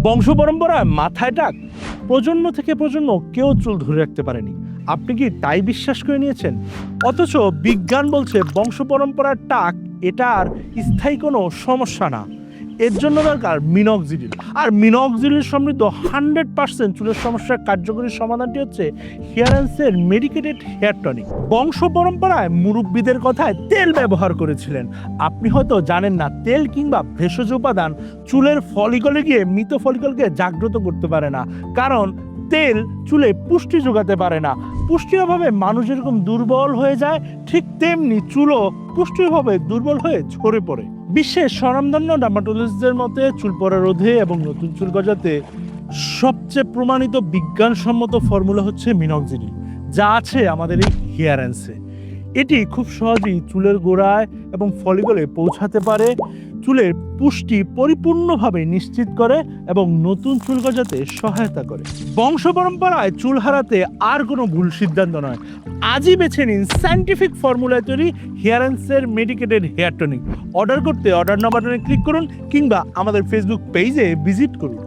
বংশ পরম্পরায় মাথায় টাক, প্রজন্ম থেকে প্রজন্ম কেউ চুল ধরে রাখতে পারেনি। আপনি কি তাই বিশ্বাস করে নিয়েছেন? অথচ বিজ্ঞান বলছে বংশ পরম্পরার টাক এটা আর স্থায়ী কোনো সমস্যা না, এর জন্য দরকার মিনক্সিডিল। আর মিনক্সিডিল সমৃদ্ধ 100% চুলের সমস্যার কার্যকরী সমাধানটি হচ্ছে হিয়ারেন্সের মেডিকেটেড হেয়ার টনিক। বংশ পরম্পরায় মুরব্বীদের কথায় তেল ব্যবহার করেছিলেন। আপনি হয়তো জানেন না, তেল কিংবা ভেষজ উপাদান চুলের ফলিকলে গিয়ে মৃত ফলিকলকে জাগ্রত করতে পারে না, কারণ তেল চুলে পুষ্টি যোগাতে পারে না। পুষ্টির অভাবে মানুষ যেরকম দুর্বল হয়ে যায়, ঠিক তেমনি চুলও পুষ্টির অভাবে দুর্বল হয়ে ঝরে পড়ে। বিশ্বের স্বনামধন্য ডার্মাটোলজিস্টদের মতে চুল পড়া রোধে এবং নতুন চুল গজাতে সবচেয়ে প্রমাণিত বিজ্ঞানসম্মত ফর্মুলা হচ্ছে মিনক্সিডিল, যা আছে আমাদের এই হিয়ারেন্সে। এটি খুব সহজেই চুলের গোড়ায় এবং ফলিকলে পৌঁছাতে পারে, চুলের পুষ্টি পরিপূর্ণভাবে নিশ্চিত করে এবং নতুন চুল গজাতে সহায়তা করে। বংশ পরম্পরায় চুল হারাতে আর কোনো ভুল সিদ্ধান্ত নয়। আজই বেছে নিন সায়েন্টিফিক ফর্মুলায় তৈরি হিয়ারেন্সের মেডিকেটেড হেয়ার টনিক। অর্ডার করতে অর্ডার নাও বাটনে ক্লিক করুন কিংবা আমাদের ফেসবুক পেজে ভিজিট করুন।